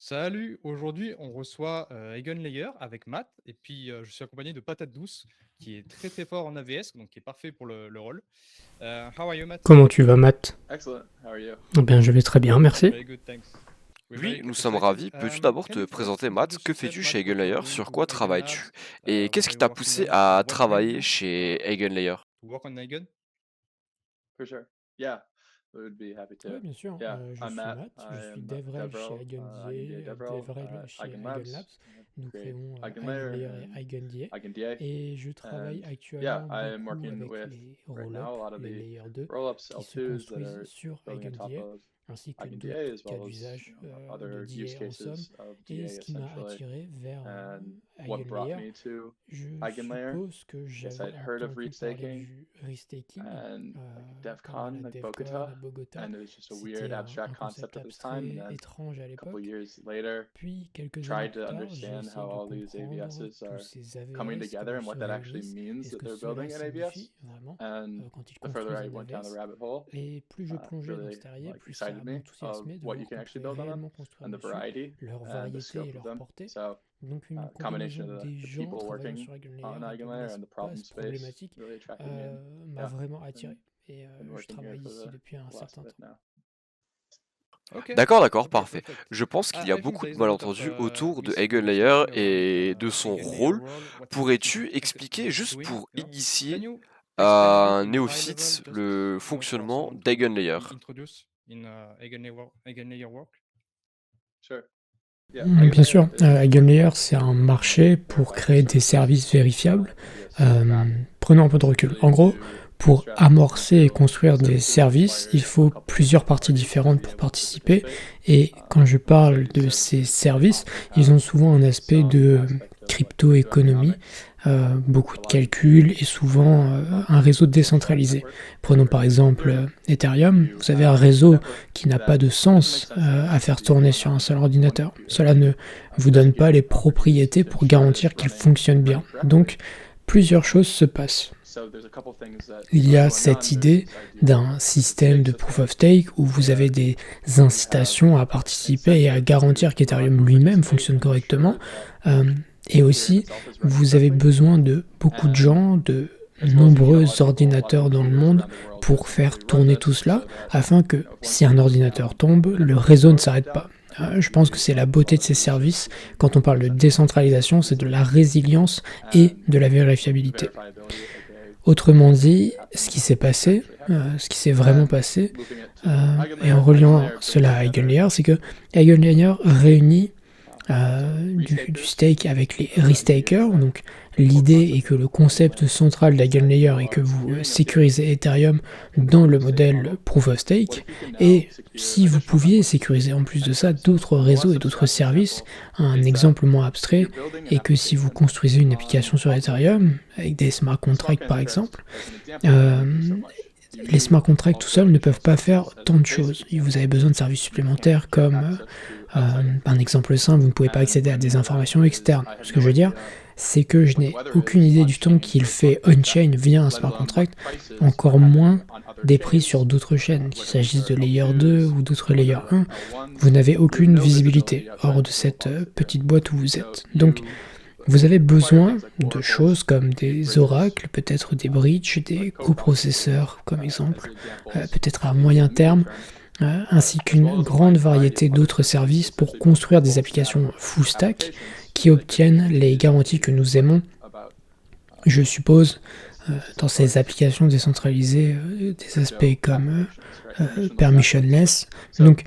Salut, aujourd'hui on reçoit Eigenlayer avec Matt et puis je suis accompagné de Patate Douce qui est très très fort en AVS donc qui est parfait pour le rôle. How are you Matt? Comment tu vas, Matt? Excellent. How are you? Eh bien, je vais très bien, merci. Very good, thanks. We're Oui, very nous sommes excited. ravis. Peux-tu d'abord Can te you first présenter, Matt? introduce Que yourself, fais-tu chez Matt? What you're Eigenlayer? doing Sur to quoi Eigen travailles-tu? Labs? Et What qu'est-ce are qui you t'a working poussé on à and what brings travailler you chez Eigenlayer? to work on Eigen? For sure. Yeah, we would be happy Oui, to. bien sûr. Yeah, Je I'm suis Matt. Matt, je I suis am DevRel chez DevRel, EigenDA, EigenDA DevRel DevRel at chez Eigen Labs. EigenLabs. I Nous create créons EigenLayer EigenLayer et and EigenDA. EigenDA. Et je travaille And yeah, actuellement I'm beaucoup working avec with les right now a roll-ups, lot of les the Layer 2, rollups qui se L2s that construisent are sur building on top EigenDA, of ainsi que EigenDA, d'autres as cas well as d'usage de other use DA en somme. cases of Et DA ce qui m'a essentially. attiré vers And what brought EigenLayer, me to je EigenLayer suppose que is j'avais I'd heard of entendu parler restaking du restaking and like pas mal DevCon, à like DevCon, Bogota, à Bogota. and it was just a weird C'était un abstract concept concept at the time. And abstrait, then étrange à a couple l'époque. years later, Puis, quelques années tried plus to tard, j'ai understand how essayé de all these comprendre AVSs tous are ces coming AVS, together comment and ils se what that actually réunissent et means ce that que they're cela building an AVS. signifie vraiment And quand ils the further construisent I un went down the AVS. rabbit hole, Et plus je plongeais dans really cet arrière, like plus ça excited me of m'enthousiasmait de what you voir can qu'on actually pouvait build on them réellement construire and the dessus, variety leur and the variété et scope of leur them. portée. So Donc une combination combinaison of des the gens people travaillant working sur on EigenLayer et de Eigenlayer and the problem l'espace space problématique really attracted me. And m'a yeah, vraiment and attiré. Et been je working here travaille for ici depuis un the last certain bit temps. now. Okay, D'accord, okay, parfait. perfect. Je pense qu'il y a I think beaucoup there de is a lot of malentendus autour de Eigenlayer misunderstanding around et de son Eigenlayer rôle. role, what Pourrais-tu is expliquer, juste doing, pour you know? Can initier you explain a à bit un in high level, néophyte just le for fonctionnement someone to d'Eigenlayer? be introduced in Eigenlayer work? Sure. Yeah, Bien Eigenlayer sûr, is EigenLayer, c'est un marché pour verifiable créer des services, services vérifiables. AVS Euh, back. Prenons un peu de This is recul. really En gros, to pour bootstrap amorcer et into construire des services services, il requires a faut couple of plusieurs parties parties to différentes be pour able to participer. participate. Et quand je So parle these de ces services services, often ils ont have souvent un aspect some de aspect of like crypto-économie, crypto-economics, beaucoup a de lot of calculs compute, et souvent un réseau centralized décentralisé. network Prenons compared par to exemple Ethereum. Ethereum. You Vous avez un have a réseau network qui n'a pas that de doesn't make sens sense to à faire be tourner run sur un on seul one ordinateur. computer. Cela ne vous It donne doesn't give pas you les the properties propriétés to pour ensure that garantir it's qu'il fonctionne bien. running Donc, correctly. plusieurs choses se passent. So there's a couple things that Il y are a going on. cette There's idée this idea d'un of the système stake de proof of system stake où vous avez where des you have incitations à participer et à incentive garantir to qu'Ethereum run, lui-même participate, fonctionne and correctement. ensure that Euh, et Ethereum aussi, itself is running vous avez correctly. besoin de beaucoup de And gens, de as well as you need a lot nombreux of people, a lot of ordinateurs dans le computers monde around the world to pour faire essentially run tourner tout this cela, so that, afin que if one si un server goes ordinateur down, tombe, the le network réseau ne goes s'arrête down. pas. And that's Je the pense que beauty c'est la of beauté de ces these services. being Quand on parle de décentralisation, c'est de la résilience et de la vérifiabilité. verifiability, aka Autrement what dit, happens ce qui s'est passé, actually happen. ce qui s'est vraiment And passé, looping it to et en Eigenlayer, reliant Eigenlayer brings cela à together Eigenlayer, c'est que Eigenlayer réunit du restakers, stake avec les so that restakers. means that Donc the core l'idée est concept que of le concept Eigenlayer central is that d'Eigenlayer you est que are vous securing sécurisez Ethereum dans le stake modèle model. Proof of What Stake. if you can now Et secure si vous additional pouviez networks sécuriser en plus and de ça services? d'autres A réseaux less et d'autres abstract services, example un is that exemple moins if abstrait you're building an est que si vous application construisez une on application sur top of Ethereum avec des smart smart contracts par contracts, exemple, as an example, can only do so euh, much. You les need smart contracts tout also seuls ne additional peuvent pas faire services. As tant a de basic choses. Vous example, avez besoin de services you can't supplémentaires get comme, access to outside un information. exemple simple, vous ne pouvez pas And accéder what à I mean des by that informations is externes. I had Ce que no je veux dire, idea c'est que je what the n'ai weather aucune is idée on du temps chain qu'il for fait smart on-chain contracts, via un let smart alone what contract, prices encore would happen moins on other des prix chains, sur d'autres chaînes, qu'il whether these s'agisse are de layer 2 L2s ou d'autres or layer whether 1. L1s. Vous n'avez You have aucune no visibility visibilité hors outside de the cette toolbox Ethereum. petite boîte où vous So êtes. Donc, you vous avez require besoin things like de oracles, choses comme you need des bridges, oracles, peut-être des bridges, like des coprocessors, coprocesseurs comme as exemple, examples peut-être à in the moyen medium terme, term, ainsi as well qu'une as a grande wide variety variété of other d'autres services, services pour essentially building construire des full stack applications full stack applications qui so they can obtiennent les do garanties que nous what aimons, about je suppose, this dans ces applications décentralisées, des aspects crypto comme applications, right? permissionless. So Donc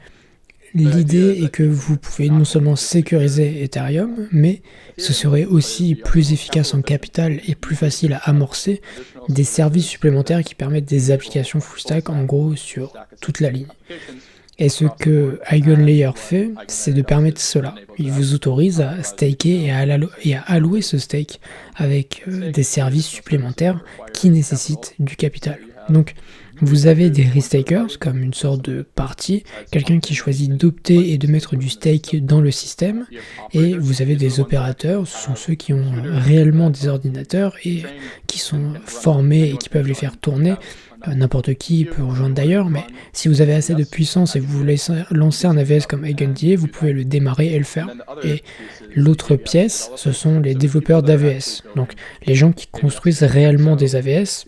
the idea l'idée is est that que you vous can pouvez not non only seulement just secure sécuriser Ethereum, mais ce Ethereum, serait but aussi it'd be plus also efficace en capital efficient. capital et plus You can facile à have amorcer additional des services services supplémentaires that qui permettent des enable applications full full stack en stack gros full sur stack toute la essentially ligne. applications Et ce across the que board. And Eigenlayer what fait, c'est de Eigenlayer does permettre is cela. enables Il that. vous autorise à Allows you staker to et à, now et à allouer ce stake um, avec stake des the services additional services supplémentaires that require qui capital. nécessitent du So capital. you have Donc, vous avez des risk-takers, comme une sorte de party, quelqu'un qui choisit d'opter et de mettre du stake dans le système, et vous avez des opérateurs, ce sont ceux qui ont réellement des ordinateurs et qui sont formés et qui peuvent les faire tourner. N'importe qui peut rejoindre d'ailleurs, mais si vous avez assez de puissance et que vous voulez lancer un AVS comme EigenDA, vous pouvez le démarrer et le faire. Et l'autre pièce, ce sont les développeurs d'AVS, donc les gens qui construisent réellement des AVS.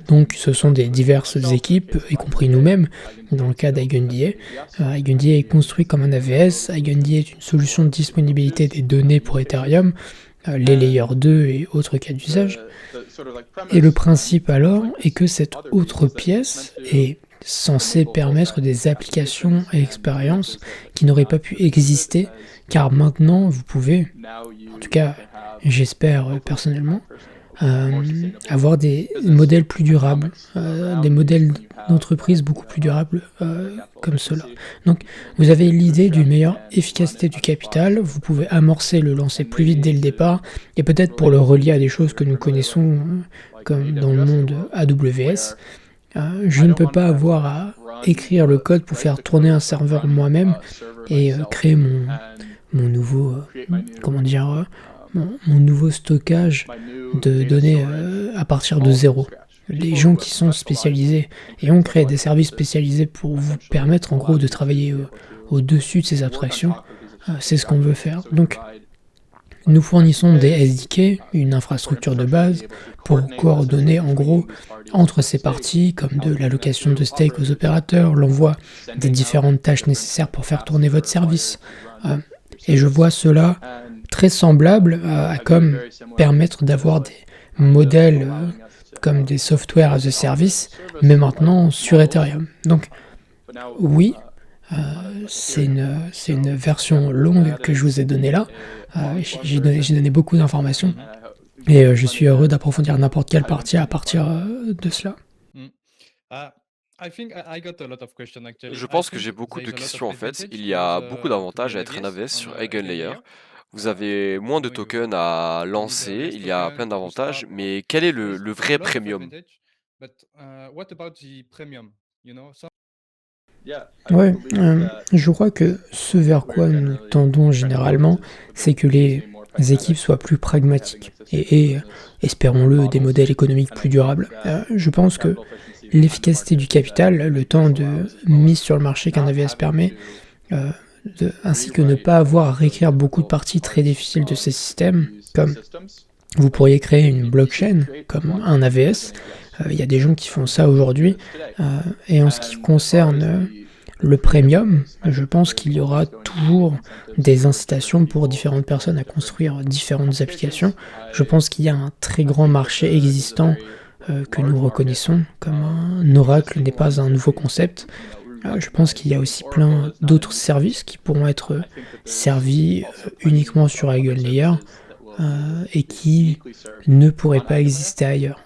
Donc ce sont des diverses équipes, y compris nous-mêmes, dans le cas d'EigenDA. EigenDA est construit comme un AVS, EigenDA est une solution de disponibilité des données pour Ethereum, les Layer 2 et autres cas d'usage. Et le principe alors est que cette autre pièce est censée permettre des applications et expériences qui n'auraient pas pu exister, car maintenant vous pouvez, en tout cas j'espère personnellement, avoir des modèles plus durables, des modèles d'entreprise beaucoup plus durables comme cela. Donc vous avez l'idée d'une meilleure efficacité du capital, vous pouvez amorcer le lancer plus vite dès le départ, et peut-être pour le relier à des choses que nous connaissons comme dans le monde AWS, je ne peux pas avoir à écrire le code pour faire tourner un serveur moi-même et créer mon nouveau, mon nouveau stockage de données à partir de zéro. Les gens qui sont spécialisés et ont créé des services spécialisés pour vous permettre en gros de travailler au-dessus de ces abstractions, c'est ce qu'on veut faire. Donc nous fournissons des SDK, une infrastructure de base, pour coordonner en gros entre ces parties, comme de l'allocation de stake aux opérateurs, l'envoi des différentes tâches nécessaires pour faire tourner votre service. Et je vois cela très semblable à comme permettre d'avoir des modèles comme des software as a service, mais maintenant sur Ethereum. Donc oui, c'est une version longue que je vous ai donnée là. J'ai donné beaucoup d'informations et je suis heureux d'approfondir n'importe quelle partie à partir de cela. Je pense que j'ai beaucoup de questions en fait. Il y a beaucoup d'avantages à être un AVS sur EigenLayer. Vous avez moins de tokens à lancer, il y a plein d'avantages, mais quel est le vrai premium? Ouais, je crois que ce vers quoi nous tendons généralement, c'est que les équipes soient plus pragmatiques et espérons-le, des modèles économiques plus durables. Je pense que l'efficacité du capital, le temps de mise sur le marché qu'un AVS permet, ainsi que ne pas avoir à réécrire beaucoup de parties très difficiles de ces systèmes, comme vous pourriez créer une blockchain comme un AVS. Il y a des gens qui font ça aujourd'hui. Et en ce qui concerne le premium, je pense qu'il y aura toujours des incitations pour différentes personnes à construire différentes applications. Je pense qu'il y a un très grand marché existant que nous reconnaissons, comme un Oracle n'est pas un nouveau concept. Je pense qu'il y a aussi plein d'autres services qui pourront être servis uniquement sur EigenLayer et qui ne pourraient pas exister ailleurs.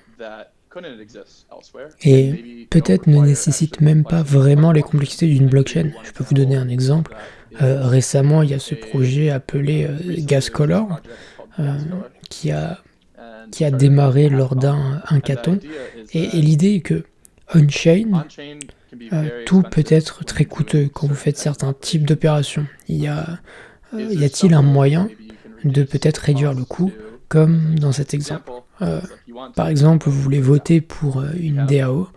Et peut-être ne nécessitent même pas vraiment les complexités d'une blockchain. Je peux vous donner un exemple. Récemment, il y a ce projet appelé Gascolor qui a démarré lors d'un hackathon. Et l'idée est que on-chain, tout peut être très coûteux quand vous faites certains types d'opérations. Y a-t-il un moyen de peut-être réduire le coût, comme dans cet exemple? Par exemple, vous voulez voter pour une DAO.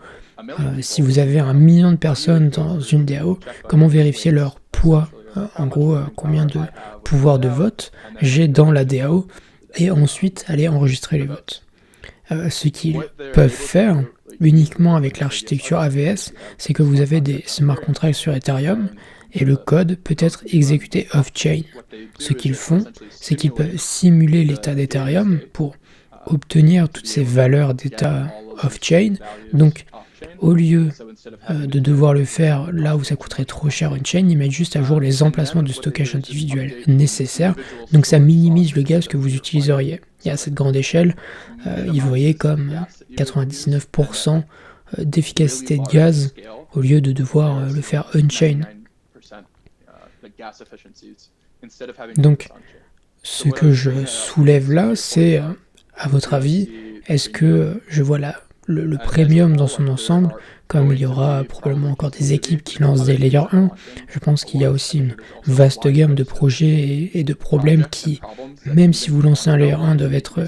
Si vous avez 1 million de personnes dans une DAO, comment vérifier leur poids, en gros, combien de pouvoir de vote j'ai dans la DAO, et ensuite aller enregistrer les votes. Ce qu'ils peuvent faire uniquement avec l'architecture AVS, c'est que vous avez des smart contracts sur Ethereum, et le code peut être exécuté off-chain. Ce qu'ils font, c'est qu'ils peuvent simuler l'état d'Ethereum pour obtenir toutes ces valeurs d'état off-chain. Donc, au lieu de devoir le faire là où ça coûterait trop cher on-chain, ils mettent juste à jour les emplacements de stockage individuels nécessaires. Donc ça minimise le gaz que vous utiliseriez. Et à cette grande échelle, ils voyaient comme 99% d'efficacité de gaz au lieu de devoir le faire on-chain. Donc, ce que je soulève là, c'est, à votre avis, est-ce que je vois la le premium dans son ensemble, comme il y aura probablement encore des équipes qui lancent des Layer 1, je pense qu'il y a aussi une vaste gamme de projets et de problèmes qui, même si vous lancez un Layer 1, doivent être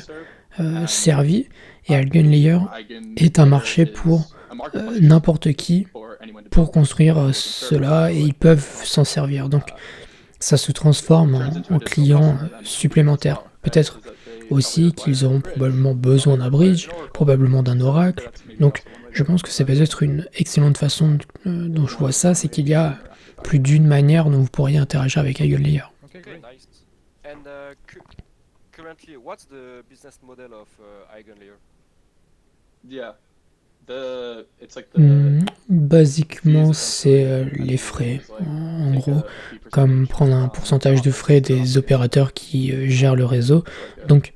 servis. Et EigenLayer est un marché pour n'importe qui pour construire cela, et ils peuvent s'en servir. Donc ça se transforme en clients supplémentaires. Peut-être aussi qu'ils auront probablement besoin d'un bridge, probablement d'un oracle. Donc je pense que c'est peut-être une excellente façon dont je vois ça, c'est qu'il y a plus d'une manière dont vous pourriez interagir avec EigenLayer. Okay, great. Nice. And currently, what's the business model of EigenLayer? Yeah. It's like Basiquement, c'est les frais. En gros, comme prendre un pourcentage de frais des opérateurs qui gèrent le réseau. Donc,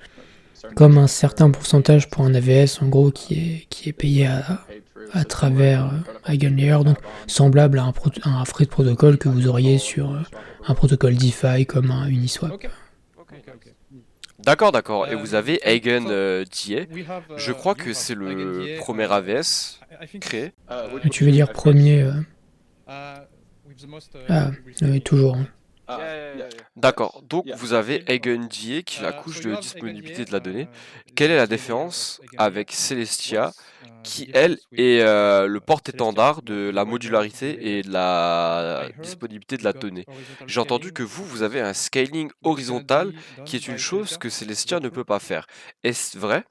comme un certain pourcentage pour un AVS, en gros, qui est payé à travers EigenLayer, donc semblable à un frais de protocole que vous auriez sur un protocole DeFi comme un Uniswap. Okay. D'accord. Et vous avez EigenDA. Je crois que c'est le premier AVS créé. Tu veux dire premier oui, toujours. D'accord. Donc vous avez EigenDA qui est la couche de disponibilité de la donnée. Quelle est la différence avec Celestia qui, elle, est le porte-étendard de la modularité et de la disponibilité de la donnée? J'ai entendu que vous avez un scaling horizontal qui est une chose que Celestia ne peut pas faire. Est-ce vrai?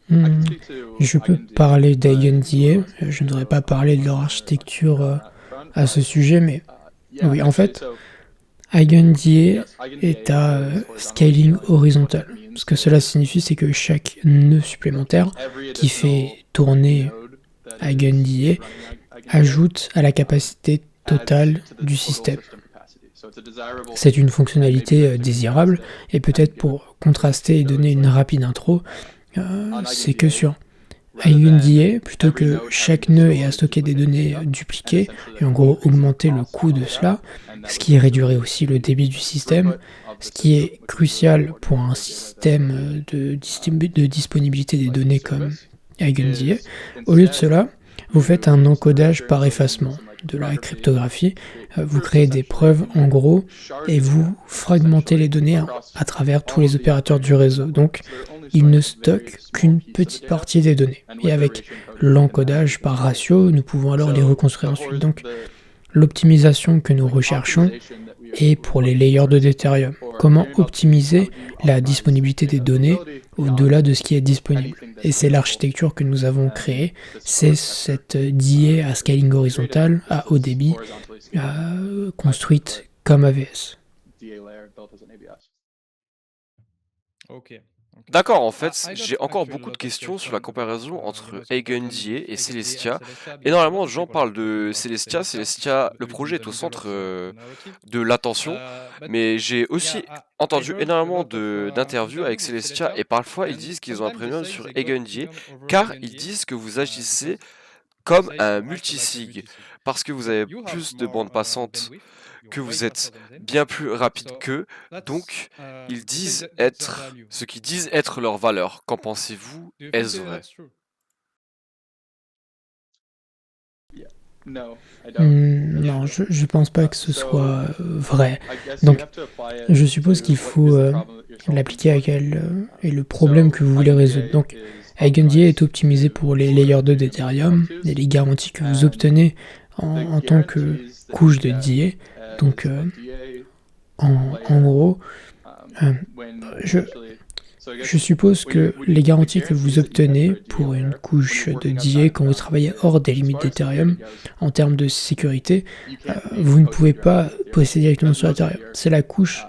Je peux parler d'EigenDA, je ne devrais pas parler de leur architecture à ce sujet, mais oui, en fait, EigenDA est à scaling horizontal. Ce que cela signifie, c'est que chaque nœud supplémentaire qui fait tourner EigenDA ajoute à la capacité totale du système. C'est une fonctionnalité désirable, et peut-être pour contraster et donner une rapide intro, c'est que sur EigenDA, plutôt que chaque nœud ait à stocker des données dupliquées et en gros augmenter le coût de cela, ce qui réduirait aussi le débit du système, ce qui est crucial pour un système de disponibilité des données comme EigenDA. Au lieu de cela, vous faites un encodage par effacement de la cryptographie, vous créez des preuves en gros et vous fragmentez les données à travers tous les opérateurs du réseau. Donc, il ne stocke qu'une petite partie des données. Et avec l'encodage par ratio, nous pouvons alors les reconstruire ensuite. Donc, l'optimisation que nous recherchons est pour les layers d'Ethereum. Comment optimiser la disponibilité des données au-delà de ce qui est disponible. Et c'est l'architecture que nous avons créée. C'est cette DA à scaling horizontal, à haut débit, construite comme AVS. Ok. D'accord, en fait, j'ai encore beaucoup de questions sur la comparaison entre EigenDA et Celestia. Énormément de gens parlent de Celestia. Celestia, le projet est au centre de l'attention, mais j'ai aussi entendu énormément d'interviews avec Celestia et parfois ils disent qu'ils ont un premium sur EigenDA car ils disent que vous agissez comme un multisig parce que vous avez plus de bandes passantes, que vous êtes bien plus rapide qu'eux, donc ils disent être ce qu'ils disent être leur valeur. Qu'en pensez-vous? Est-ce vrai? Non, je pense pas que ce soit vrai. Donc, je suppose qu'il faut l'appliquer à quel est le problème que vous voulez résoudre. Donc, EigenDA est optimisé pour les layers 2 d'Ethereum et les garanties que vous obtenez en tant que couche de DA. Donc, en gros, je suppose que les garanties que vous obtenez pour une couche de DA quand vous travaillez hors des limites d'Ethereum, en termes de sécurité, vous ne pouvez pas poster directement sur Ethereum. C'est la couche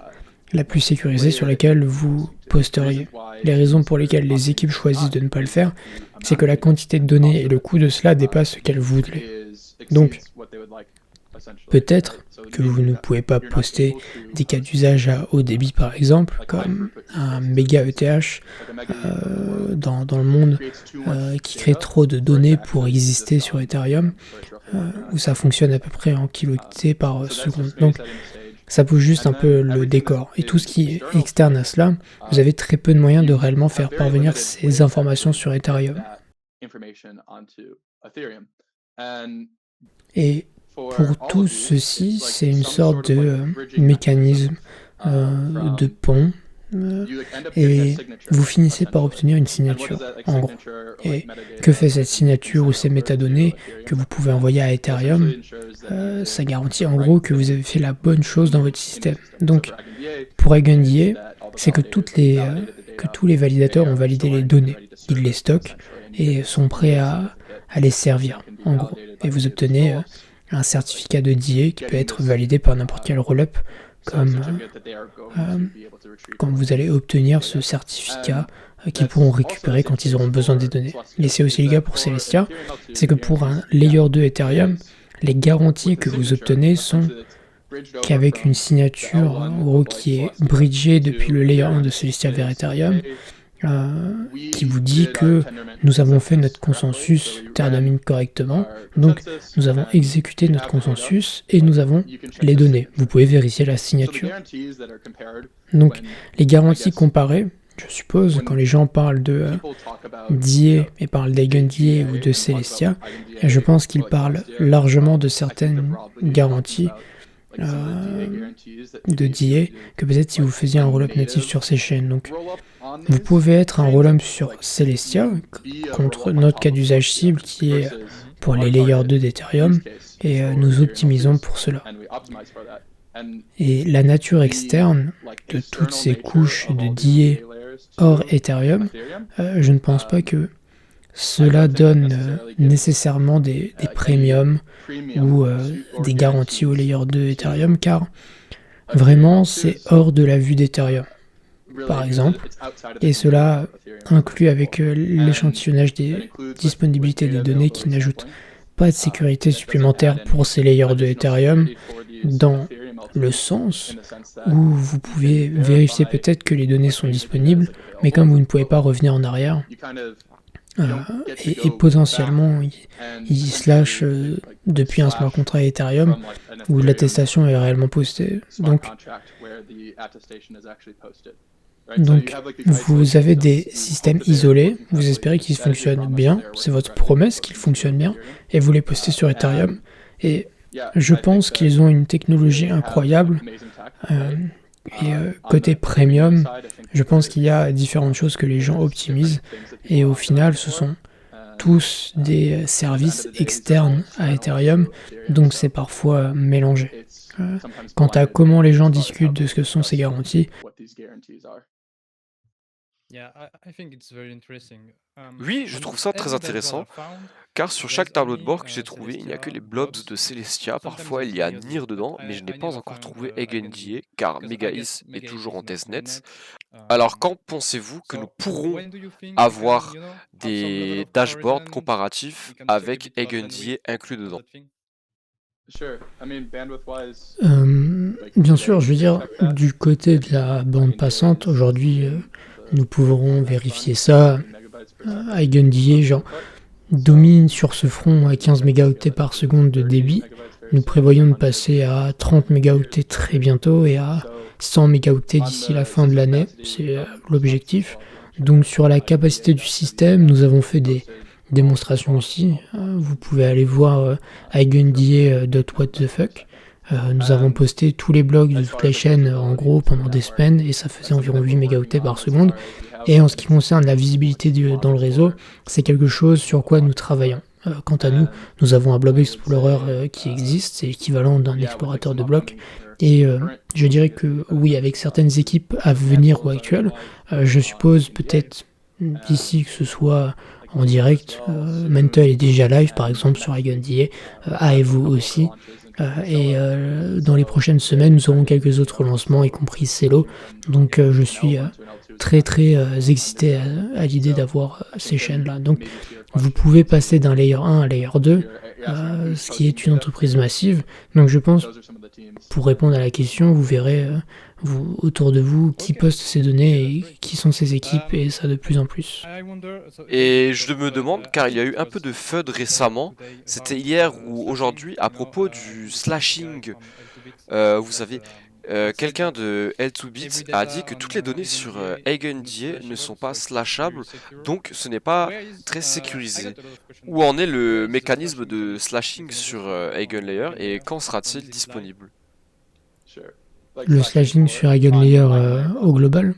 la plus sécurisée sur laquelle vous posteriez. Les raisons pour lesquelles les équipes choisissent de ne pas le faire, c'est que la quantité de données et le coût de cela dépassent ce qu'elles voudraient. Donc, peut-être que vous ne pouvez pas poster des cas d'usage à haut débit, par exemple, comme un méga ETH dans le monde qui crée trop de données pour exister sur Ethereum, où ça fonctionne à peu près en kilooctets par seconde. Donc, ça pousse juste un peu le décor. Et tout ce qui est externe à cela, vous avez très peu de moyens de réellement faire parvenir ces informations sur Ethereum. Et pour tout ceci, c'est une sorte de mécanisme de pont et vous finissez par obtenir une signature, en gros. Et que fait cette signature ou ces métadonnées que vous pouvez envoyer à Ethereum? Ça garantit en gros que vous avez fait la bonne chose dans votre système. Donc, pour EigenDA, c'est que tous les validateurs ont validé les données. Ils les stockent et sont prêts à les servir, en gros. Et vous obtenez un certificat de DA qui peut être validé par n'importe quel rollup, comme quand vous allez obtenir ce certificat qu'ils pourront récupérer quand ils auront besoin des données. Et c'est aussi le cas pour Celestia, c'est que pour un Layer 2 Ethereum, les garanties que vous obtenez sont qu'avec une signature en gros qui est bridgée depuis le Layer 1 de Celestia vers Ethereum, qui vous dit que nous avons fait notre consensus Terdamin correctement, donc nous avons exécuté notre consensus et nous avons les données. Vous pouvez vérifier la signature. Donc les garanties comparées, je suppose, quand les gens parlent de DA et parlent d'EigenDA ou de Celestia, je pense qu'ils parlent largement de certaines garanties de DA que peut-être si vous faisiez un rollup natif sur ces chaînes. Donc vous pouvez être un rollup sur Celestia contre notre cas d'usage cible qui est pour les layers 2 d'Ethereum et nous optimisons pour cela. Et la nature externe de toutes ces couches de DA hors Ethereum, je ne pense pas que cela donne nécessairement des premiums ou des garanties au layer 2 Ethereum, car vraiment c'est hors de la vue d'Ethereum, par exemple, et cela inclut avec l'échantillonnage des disponibilités des données qui n'ajoutent pas de sécurité supplémentaire pour ces layers de Ethereum, dans le sens où vous pouvez vérifier peut-être que les données sont disponibles, mais comme vous ne pouvez pas revenir en arrière, et potentiellement il slash depuis un smart contract Ethereum où l'attestation est réellement postée. Donc vous avez des systèmes isolés, vous espérez qu'ils fonctionnent bien, c'est votre promesse qu'ils fonctionnent bien, et vous les postez sur Ethereum. Et je pense qu'ils ont une technologie incroyable. Côté premium, je pense qu'il y a différentes choses que les gens optimisent et au final ce sont tous des services externes à Ethereum, donc c'est parfois mélangé. Quant à comment les gens discutent de ce que sont ces garanties, Oui, je trouve ça très intéressant, car sur chaque tableau de bord que j'ai trouvé, il n'y a que les blobs de Celestia. Parfois, il y a NIR dedans, mais je n'ai pas encore trouvé EigenDA, car Megaïs est toujours en testnet. Alors, quand pensez-vous que nous pourrons avoir des dashboards comparatifs avec EigenDA inclus dedans? bien sûr, je veux dire, du côté de la bande passante, aujourd'hui, nous pourrons vérifier ça. EigenDA, genre, domine sur ce front à 15 mégaoctets par seconde de débit. Nous prévoyons de passer à 30 mégaoctets très bientôt et à 100 mégaoctets d'ici la fin de l'année, c'est l'objectif. Donc sur la capacité du système, nous avons fait des démonstrations aussi. Vous pouvez aller voir EigenDA.whatthefuck. Nous avons posté tous les blogs de toutes les chaînes en gros pendant des semaines et ça faisait environ 8 mégaoctets par seconde. Et en ce qui concerne la visibilité dans le réseau, c'est quelque chose sur quoi nous travaillons. Quant à nous, nous avons un Blob Explorer qui existe, c'est l'équivalent d'un explorateur de blocs. Et je dirais que oui, avec certaines équipes à venir ou actuelles, je suppose peut-être d'ici que ce soit en direct, Mental est déjà live par exemple sur EigenDA, Aevo aussi. Dans les prochaines semaines, nous aurons quelques autres lancements, y compris Celo. Donc je suis très excité à l'idée d'avoir ces chaînes-là. Donc vous pouvez passer d'un layer 1 à layer 2, ce qui est une entreprise massive. Donc je pense, pour répondre à la question, vous verrez autour de vous qui poste ces données et qui sont ces équipes, et ça de plus en plus. Et je me demande, car il y a eu un peu de FUD récemment, c'était hier ou aujourd'hui, à propos du slashing, vous savez, Quelqu'un de L2Bit a dit que toutes les données sur EigenDA ne sont pas slashables, donc ce n'est pas très sécurisé. Où en est le mécanisme de slashing sur EigenLayer et quand sera-t-il disponible? Le slashing sur EigenLayer au global,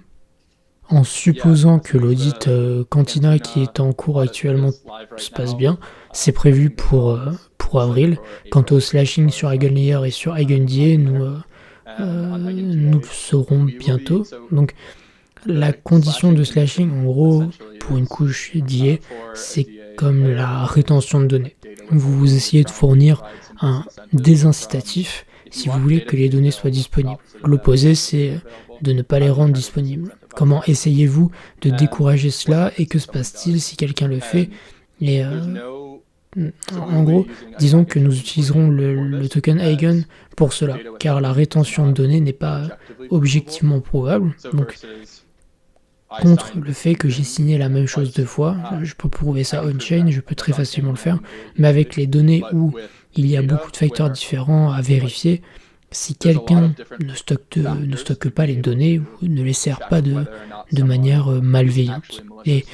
en supposant que l'audit Cantina qui est en cours actuellement se passe bien, c'est prévu pour avril. Quant au slashing sur EigenLayer et sur EigenDA, nous le saurons bientôt. Donc la condition de slashing, en gros, pour une couche d'IA, c'est comme la rétention de données. Vous essayez de fournir un désincitatif si vous voulez que les données soient disponibles. L'opposé, c'est de ne pas les rendre disponibles. Comment essayez-vous de décourager cela et que se passe-t-il si quelqu'un le fait? Et en gros, disons que nous utiliserons le token Eigen pour cela, car la rétention de données n'est pas objectivement prouvable. Donc, contre le fait que j'ai signé la même chose 2 fois, je peux prouver ça on-chain, je peux très facilement le faire, mais avec les données où il y a beaucoup de facteurs différents à vérifier, si quelqu'un ne stocke pas les données ou ne les sert pas de manière malveillante. Et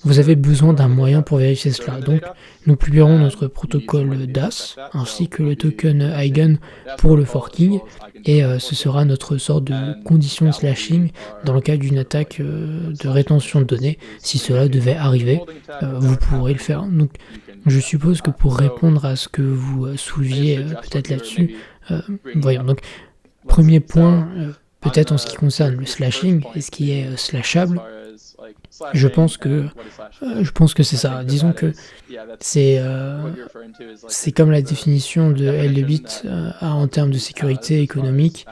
vous avez besoin d'un moyen pour vérifier cela. Donc, nous publierons notre protocole DAS ainsi que le token Eigen pour le forking et ce sera notre sorte de condition de slashing dans le cas d'une attaque de rétention de données. Si cela devait arriver, vous pourrez le faire. Donc, je suppose que pour répondre à ce que vous souleviez peut-être là-dessus, voyons. Donc, premier point, peut-être en ce qui concerne le slashing et ce qui est slashable, je pense que c'est ça. Disons que c'est comme la définition de L2Bit en termes de sécurité économique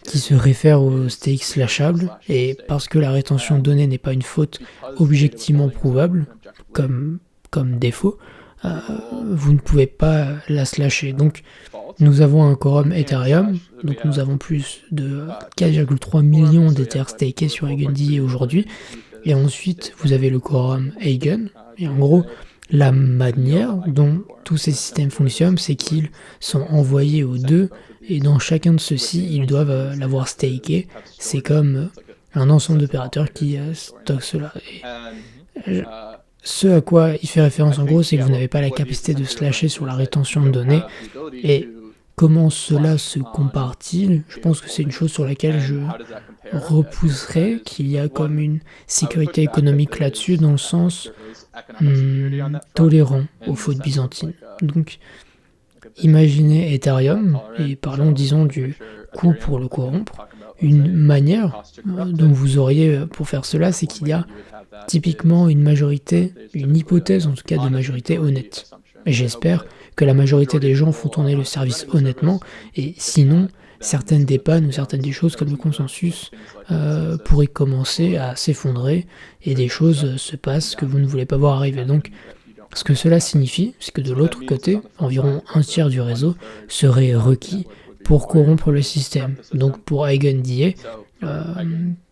qui se réfère au stake slashable, et parce que la rétention de données n'est pas une faute objectivement prouvable comme défaut, vous ne pouvez pas la slasher. Donc nous avons un quorum Ethereum, donc nous avons plus de 4,3 millions d'Ether stakés sur EigenDA aujourd'hui, et ensuite vous avez le quorum Eigen, et en gros la manière dont tous ces systèmes fonctionnent, c'est qu'ils sont envoyés aux deux, et dans chacun de ceux-ci, ils doivent l'avoir staké. C'est comme un ensemble d'opérateurs qui stockent cela. Et ce à quoi il fait référence en gros, c'est que vous n'avez pas la capacité de slasher sur la rétention de données. Et comment cela se compare-t-il? Je pense que c'est une chose sur laquelle je repousserai, qu'il y a comme une sécurité économique là-dessus, dans le sens tolérant aux fautes byzantines. Donc, imaginez Ethereum, et parlons disons du coût pour le corrompre. Une manière dont vous auriez pour faire cela, c'est qu'il y a typiquement une hypothèse en tout cas de majorité honnête. Et j'espère que la majorité des gens font tourner le service honnêtement, et sinon, certaines des pannes ou certaines des choses comme le consensus pourraient commencer à s'effondrer, et des choses se passent que vous ne voulez pas voir arriver. Donc, ce que cela signifie, c'est que de l'autre côté, environ un tiers du réseau serait requis pour corrompre le système. Donc pour EigenDA,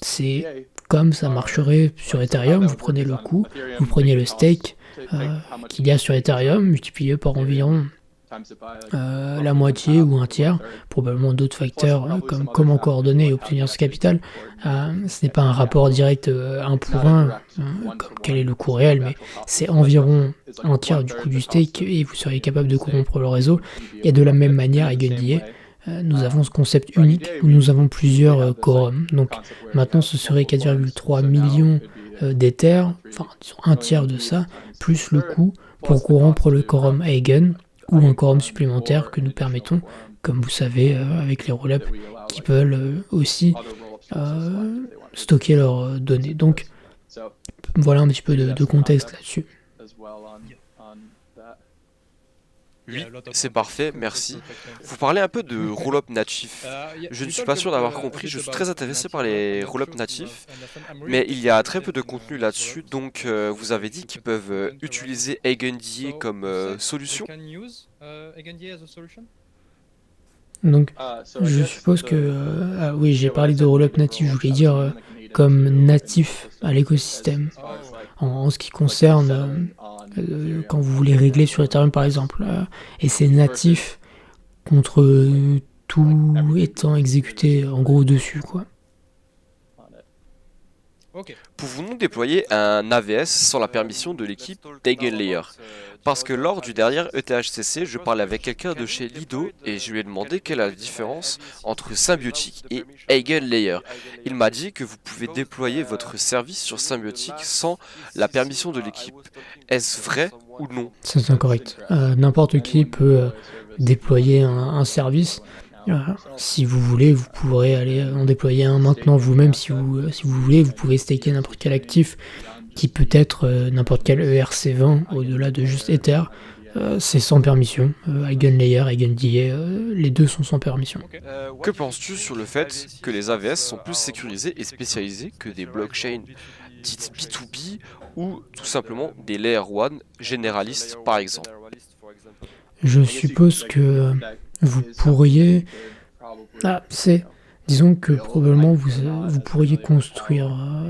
c'est comme ça marcherait sur Ethereum, vous prenez le coût, vous prenez le stake qu'il y a sur Ethereum, multiplié par environ la moitié ou un tiers, probablement d'autres facteurs comme comment coordonner et obtenir ce capital. Ce n'est pas un rapport direct 1 pour 1, comme quel est le coût réel, mais c'est environ un tiers du coût du stake et vous seriez capable de corrompre le réseau. Et de la même manière, EigenDA, nous avons ce concept unique où nous avons plusieurs quorums. Donc maintenant ce serait 4,3 millions d'Ether, enfin disons un tiers de ça, plus le coût pour corrompre le quorum Eigen, ou un quorum supplémentaire que nous permettons, comme vous savez, avec les rollups qui veulent aussi stocker leurs données. Donc voilà un petit peu de contexte là-dessus. Oui, c'est parfait, merci. Vous parlez un peu de rollup natifs. Je ne suis pas sûr d'avoir compris, je suis très intéressé par les rollups natifs, mais il y a très peu de contenu là-dessus, donc vous avez dit qu'ils peuvent utiliser EigenDA comme solution. Donc, je suppose que... oui, j'ai parlé de rollup natif, je voulais dire comme natif à l'écosystème. En ce qui concerne quand vous voulez régler sur Ethereum par exemple, et c'est natif contre tout étant exécuté en gros dessus, quoi. Ok. Pouvons-nous déployer un AVS sans la permission de l'équipe d'EigenLayer? Parce que lors du dernier ETHCC, je parlais avec quelqu'un de chez Lido et je lui ai demandé quelle est la différence entre Symbiotic et EigenLayer. Il m'a dit que vous pouvez déployer votre service sur Symbiotic sans la permission de l'équipe. Est-ce vrai ou non? C'est incorrect. N'importe qui peut déployer un service. Si vous voulez, vous pourrez aller en déployer un maintenant vous-même si vous voulez. Vous pouvez staker n'importe quel actif qui peut être n'importe quel ERC20 au-delà de juste Ether. C'est sans permission. EigenLayer, EigenDA, les deux sont sans permission. Que penses-tu sur le fait que les AVS sont plus sécurisés et spécialisés que des blockchains dites B2B ou tout simplement des Layer 1 généralistes par exemple? Je suppose que vous pourriez... Disons que probablement vous pourriez construire...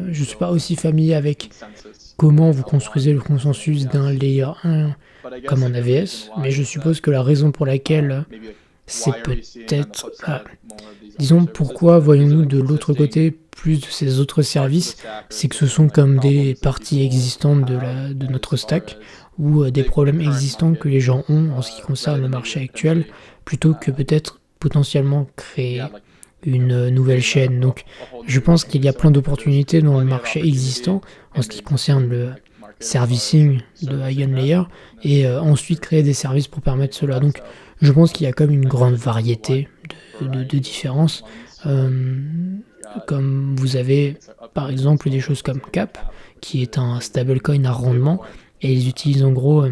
je ne suis pas aussi familier avec comment vous construisez le consensus d'un Layer 1 comme un AVS, mais je suppose que la raison pour laquelle c'est peut-être... disons, pourquoi voyons-nous de l'autre côté plus de ces autres services, c'est que ce sont comme des parties existantes de notre stack, ou des problèmes existants que les gens ont en ce qui concerne le marché actuel, plutôt que peut-être potentiellement créer une nouvelle chaîne. Donc je pense qu'il y a plein d'opportunités dans le marché existant en ce qui concerne le servicing de EigenLayer et ensuite créer des services pour permettre cela. Donc je pense qu'il y a comme une grande variété de différences. Comme vous avez par exemple des choses comme CAP, qui est un stablecoin à rendement, et ils utilisent en gros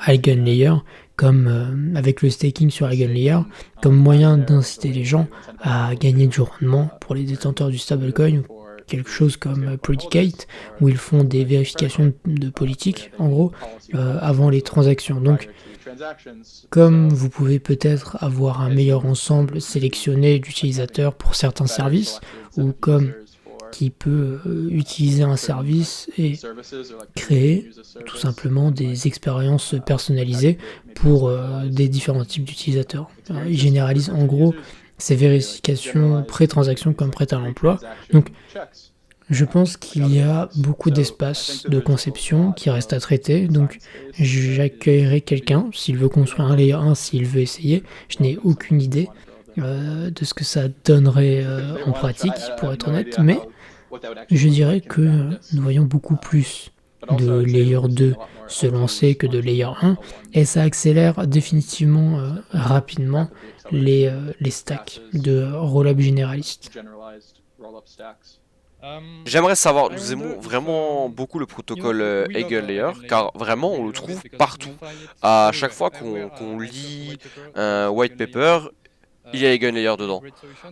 EigenLayer comme avec le staking sur EigenLayer comme moyen d'inciter les gens à gagner du rendement pour les détenteurs du stablecoin, quelque chose comme Predicate, où ils font des vérifications de politique en gros avant les transactions. Donc comme vous pouvez peut-être avoir un meilleur ensemble sélectionné d'utilisateurs pour certains services, ou comme qui peut utiliser un service et créer tout simplement des expériences personnalisées pour des différents types d'utilisateurs. Il généralise en gros ces vérifications pré-transaction comme prêt à l'emploi. Donc je pense qu'il y a beaucoup d'espace de conception qui reste à traiter, donc j'accueillerai quelqu'un s'il veut construire un layer 1, s'il veut essayer. Je n'ai aucune idée de ce que ça donnerait en pratique, pour être honnête, mais je dirais que nous voyons beaucoup plus de Layer 2 se lancer que de Layer 1, et ça accélère définitivement rapidement les stacks de rollup généralistes. J'aimerais savoir, nous aimons vraiment beaucoup le protocole EigenLayer, car vraiment on le trouve partout. À chaque fois qu'on lit un white paper, il y a EigenLayer dedans.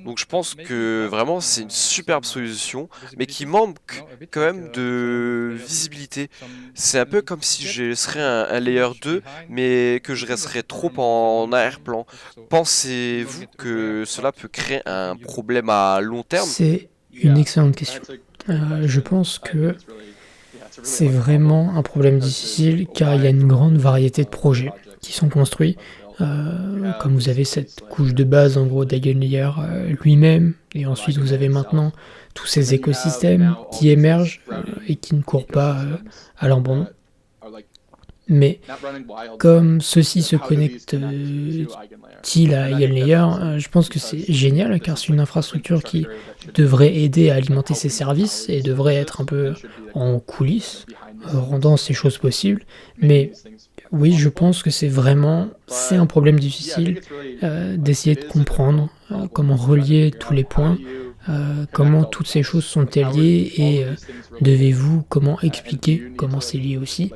Donc je pense que vraiment c'est une superbe solution, mais qui manque quand même de visibilité. C'est un peu comme si je serais un Layer 2, mais que je resterais trop en arrière-plan. Pensez-vous que cela peut créer un problème à long terme? C'est une excellente question. Je pense que c'est vraiment un problème difficile, car il y a une grande variété de projets qui sont construits. Comme vous avez cette couche de base en gros d'EigenLayer lui-même, et ensuite vous avez maintenant tous ces écosystèmes qui émergent et qui ne courent pas à l'abandon. Mais comme ceci se connecte-t-il à EigenLayer, je pense que c'est génial, car c'est une infrastructure qui devrait aider à alimenter ces services et devrait être un peu en coulisses, rendant ces choses possibles. Mais oui, je pense que c'est un problème difficile d'essayer de comprendre comment relier tous les points, comment toutes ces choses sont-elles liées, et comment expliquer comment c'est lié aussi.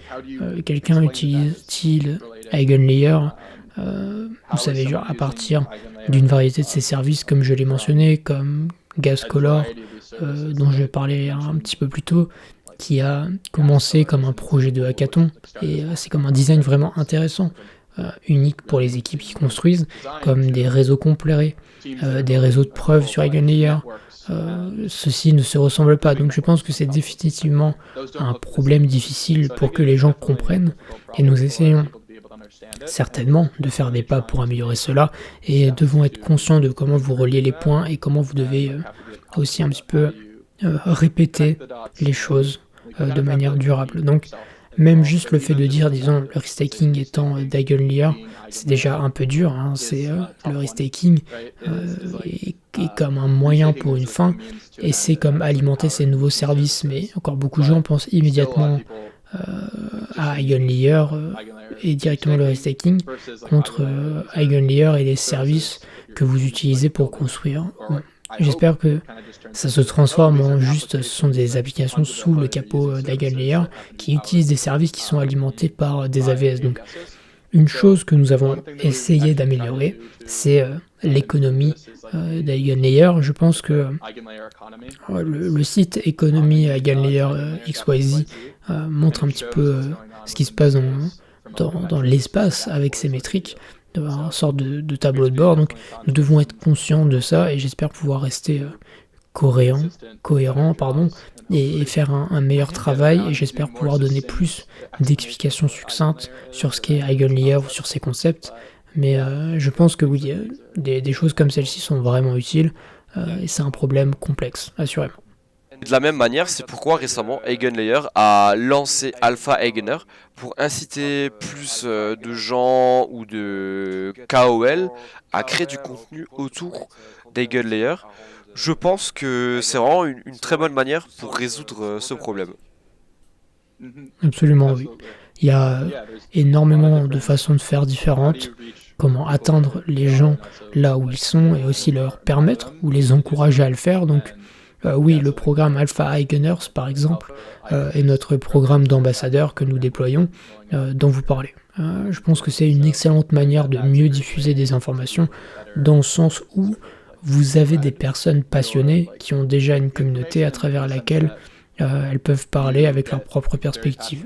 Quelqu'un utilise-t-il EigenLayer, vous savez, genre à partir d'une variété de ces services, comme je l'ai mentionné, comme Gascolor, dont je vais parler un petit peu plus tôt, qui a commencé comme un projet de hackathon, et c'est comme un design vraiment intéressant, unique pour les équipes qui construisent, comme des réseaux complets, des réseaux de preuves sur EigenLayer. Ceci ne se ressemble pas, donc je pense que c'est définitivement un problème difficile pour que les gens comprennent, et nous essayons certainement de faire des pas pour améliorer cela et devons être conscients de comment vous reliez les points et comment vous devez aussi un petit peu répéter les choses de manière durable. Donc, même juste le fait de dire, disons, le restaking étant d'Eigenlayer, c'est déjà un peu dur, hein, le restaking est comme un moyen pour une fin, et c'est comme alimenter ces nouveaux services, mais encore beaucoup de gens pensent immédiatement à Eigenlayer et directement le restaking contre Eigenlayer et les services que vous utilisez pour construire. Bon. J'espère que ça se transforme en juste, ce sont des applications sous le capot d'Eigenlayer qui utilisent des services qui sont alimentés par des AVS. Donc, une chose que nous avons essayé d'améliorer, c'est l'économie d'Eigenlayer. Je pense que le site économie Eigenlayer XYZ montre un petit peu ce qui se passe dans l'espace avec ces métriques, une sorte de tableau de bord. Donc nous devons être conscients de ça et j'espère pouvoir rester cohérent, et faire un meilleur travail, et j'espère pouvoir donner plus d'explications succinctes sur ce qu'est Eigenlayer ou sur ses concepts. Mais je pense que oui, des choses comme celle-ci sont vraiment utiles et c'est un problème complexe, assurément. De la même manière, c'est pourquoi récemment Eigenlayer a lancé Alpha Eigener pour inciter plus de gens ou de KOL à créer du contenu autour d'Eigenlayer. Je pense que c'est vraiment une très bonne manière pour résoudre ce problème. Absolument, oui. Il y a énormément de façons de faire différentes, comment atteindre les gens là où ils sont et aussi leur permettre ou les encourager à le faire. Donc oui, le programme Alpha Eigeners, par exemple, est notre programme d'ambassadeurs que nous déployons, dont vous parlez. Je pense que c'est une excellente manière de mieux diffuser des informations, dans le sens où vous avez des personnes passionnées qui ont déjà une communauté à travers laquelle elles peuvent parler avec leur propre perspective.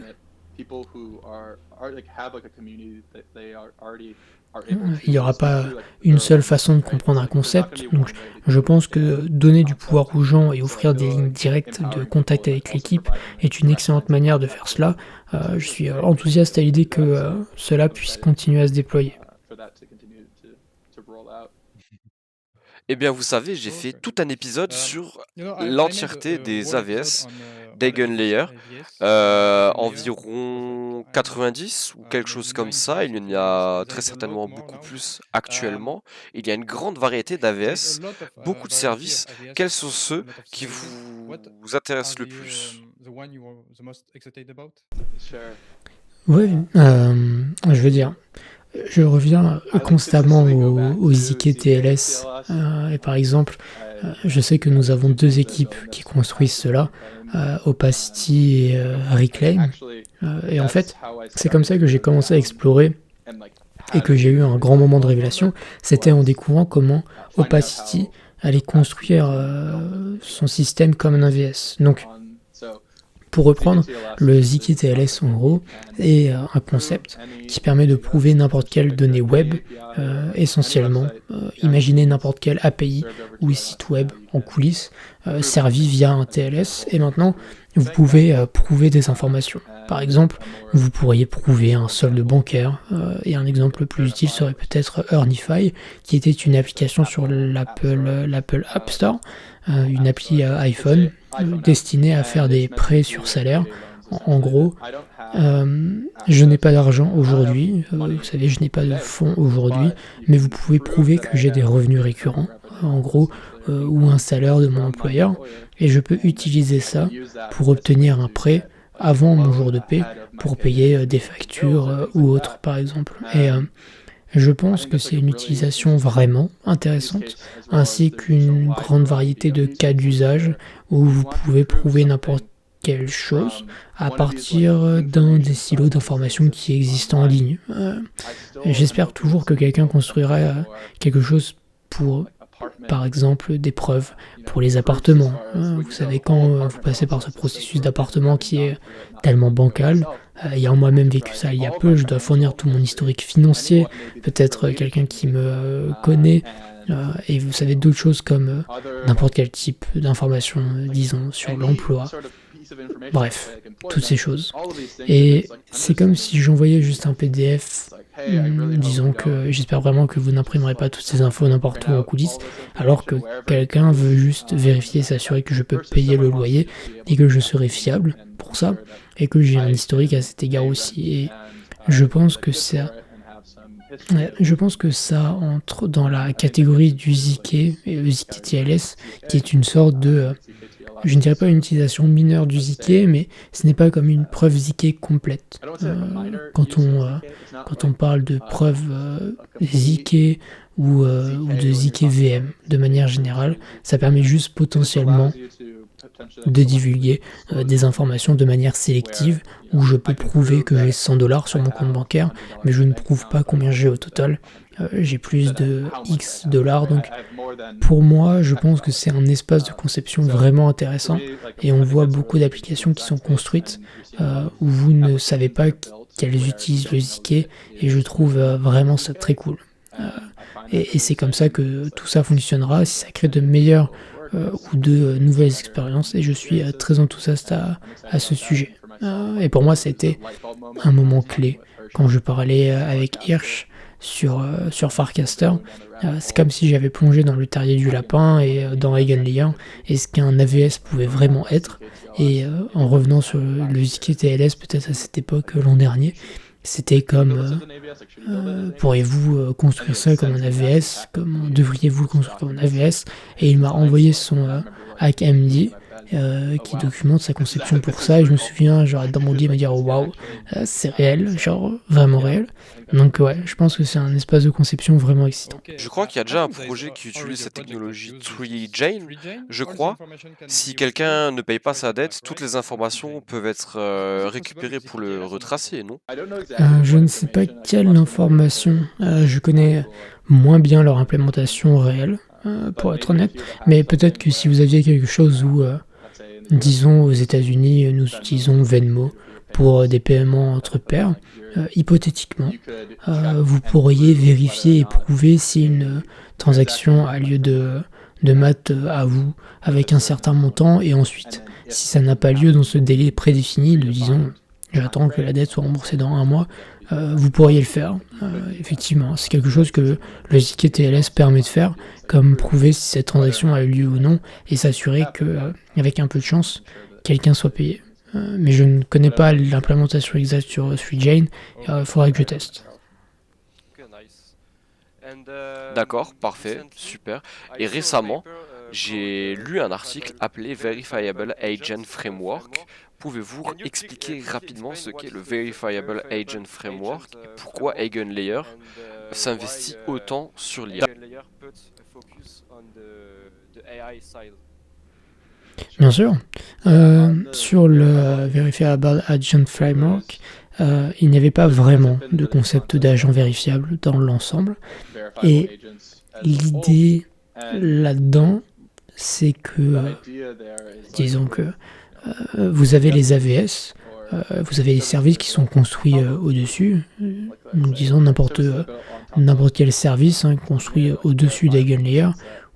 Il n'y aura pas une seule façon de comprendre un concept, donc je pense que donner du pouvoir aux gens et offrir des lignes directes de contact avec l'équipe est une excellente manière de faire cela. Je suis enthousiaste à l'idée que cela puisse continuer à se déployer. Eh bien, vous savez, j'ai fait tout un épisode sur l'entièreté des AVS d'Eigenlayer, environ 90 ou quelque chose comme ça. Il y en a très certainement beaucoup plus actuellement. Il y a une grande variété d'AVS, beaucoup de services. Quels sont ceux qui vous intéressent le plus? Oui, je veux dire, je reviens constamment aux IKTLS et par exemple, je sais que nous avons deux équipes qui construisent cela, Opacity et Reclaim, et en fait, c'est comme ça que j'ai commencé à explorer et que j'ai eu un grand moment de révélation. C'était en découvrant comment Opacity allait construire son système comme un AVS. Donc, pour reprendre, le ZKTLS en gros est un concept qui permet de prouver n'importe quelle donnée web, essentiellement. Imaginez n'importe quelle API ou site web en coulisses, servi via un TLS, et maintenant vous pouvez prouver des informations. Par exemple, vous pourriez prouver un solde bancaire, et un exemple plus utile serait peut-être Earnify, qui était une application sur l'Apple App Store, une appli iPhone, destinée à faire des prêts sur salaire. En gros, je n'ai pas d'argent aujourd'hui, vous savez, je n'ai pas de fonds aujourd'hui, mais vous pouvez prouver que j'ai des revenus récurrents, en gros, ou un salaire de mon employeur, et je peux utiliser ça pour obtenir un prêt avant mon jour de paie, pour payer des factures ou autres, par exemple. Et je pense que c'est une utilisation vraiment intéressante, ainsi qu'une grande variété de cas d'usage où vous pouvez prouver n'importe quelle chose à partir d'un des silos d'informations qui existent en ligne. J'espère toujours que quelqu'un construira quelque chose pour, par exemple, des preuves pour les appartements. Vous savez, quand vous passez par ce processus d'appartement qui est tellement bancal, ayant moi-même vécu ça il y a peu, je dois fournir tout mon historique financier, peut-être quelqu'un qui me connaît, et vous savez d'autres choses comme n'importe quel type d'information, disons, sur l'emploi. Bref, toutes ces choses. Et c'est comme si j'envoyais juste un PDF, disons que j'espère vraiment que vous n'imprimerez pas toutes ces infos n'importe où en coulisses, alors que quelqu'un veut juste vérifier et s'assurer que je peux payer le loyer et que je serai fiable pour ça, et que j'ai un historique à cet égard aussi. Et je pense que ça entre dans la catégorie du ZK, et le ZK TLS, qui est une sorte de, je ne dirais pas une utilisation mineure du ZK, mais ce n'est pas comme une preuve ZK complète. Quand on parle de preuve ZK ou de ZK VM, de manière générale, ça permet juste potentiellement de divulguer des informations de manière sélective, où je peux prouver que j'ai $100 sur mon compte bancaire, mais je ne prouve pas combien j'ai au total. J'ai plus de X dollars, donc pour moi, je pense que c'est un espace de conception vraiment intéressant, et on voit beaucoup d'applications qui sont construites où vous ne savez pas qu'elles utilisent le ZK, et je trouve vraiment ça très cool. Et c'est comme ça que tout ça fonctionnera, si ça crée de meilleures ou de nouvelles expériences, et je suis très enthousiaste à ce sujet. Et pour moi, c'était un moment clé quand je parlais avec Hirsch sur Farcaster. C'est comme si j'avais plongé dans le terrier du lapin et dans Eigenlayer, et ce qu'un AVS pouvait vraiment être. Et en revenant sur le ZK TLS, peut-être à cette époque l'an dernier, c'était comme pourriez-vous construire ça comme un AVS, comment devriez-vous le construire comme un AVS, et il m'a envoyé son HackMD qui documente sa conception pour ça, et je me souviens, genre dans mon lit, il m'a dit oh, waouh, c'est réel, genre vraiment réel. Donc ouais, je pense que c'est un espace de conception vraiment excitant. Je crois qu'il y a déjà un projet qui utilise cette technologie 3Jane, je crois. Si quelqu'un ne paye pas sa dette, toutes les informations peuvent être récupérées pour le retracer, non? Je ne sais pas quelle information, je connais moins bien leur implémentation réelle, pour être honnête, mais peut-être que si vous aviez quelque chose où, disons aux États-Unis, nous utilisons Venmo pour des paiements entre pairs, hypothétiquement, vous pourriez vérifier et prouver si une transaction a lieu de maths à vous avec un certain montant, et ensuite, si ça n'a pas lieu dans ce délai prédéfini, disons, j'attends que la dette soit remboursée dans 1 mois, vous pourriez le faire. Effectivement, c'est quelque chose que le ZK TLS permet de faire, comme prouver si cette transaction a eu lieu ou non, et s'assurer que, avec un peu de chance, quelqu'un soit payé. Mais je ne connais pas l'implémentation exacte sur 3Jane, il faudrait que je teste. D'accord, parfait, super. Et récemment, j'ai lu un article appelé Verifiable Agent Framework. Pouvez-vous expliquer rapidement ce qu'est le Verifiable Agent Framework et pourquoi Eigenlayer s'investit autant sur l'IA? Bien sûr. Sur le Verifiable Agent Framework, il n'y avait pas vraiment de concept d'agent vérifiable dans l'ensemble. Et l'idée là-dedans, c'est que, disons que vous avez les AVS, vous avez les services qui sont construits au-dessus, nous disons n'importe quel service construit au-dessus d'Eigenlayer,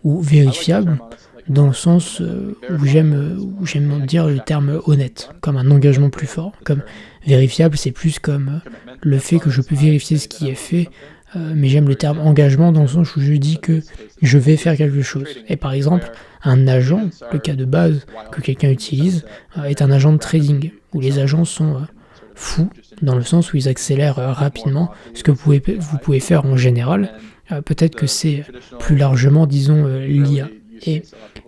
ou vérifiable, dans le sens où j'aime dire le terme honnête, comme un engagement plus fort. Comme vérifiable, c'est plus comme le fait que je peux vérifier ce qui est fait, mais j'aime le terme engagement dans le sens où je dis que je vais faire quelque chose. Et par exemple, un agent, le cas de base que quelqu'un utilise, est un agent de trading, où les agents sont fous, dans le sens où ils accélèrent rapidement ce que vous pouvez faire en général. Peut-être que c'est plus largement, disons, l'IA. Et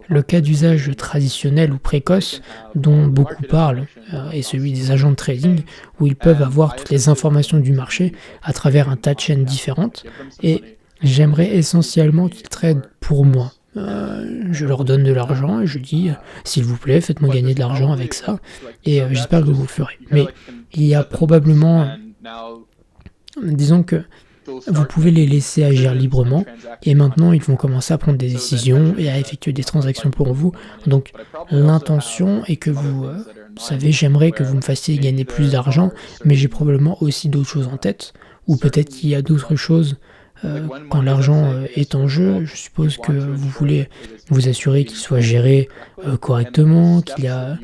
le cas d'usage traditionnel ou précoce dont beaucoup parlent est celui des agents de trading, où ils peuvent avoir toutes les informations du marché à travers un tas de chaînes différentes, et j'aimerais essentiellement qu'ils tradent pour moi. Je leur donne de l'argent et je dis s'il vous plaît, faites-moi gagner de l'argent avec ça, et j'espère que vous le ferez. Mais il y a probablement, disons que vous pouvez les laisser agir librement, et maintenant ils vont commencer à prendre des décisions et à effectuer des transactions pour vous. Donc l'intention est que vous savez, j'aimerais que vous me fassiez gagner plus d'argent, mais j'ai probablement aussi d'autres choses en tête, ou peut-être qu'il y a d'autres choses quand l'argent est en jeu, je suppose que vous voulez vous assurer qu'il soit géré correctement, qu'il y a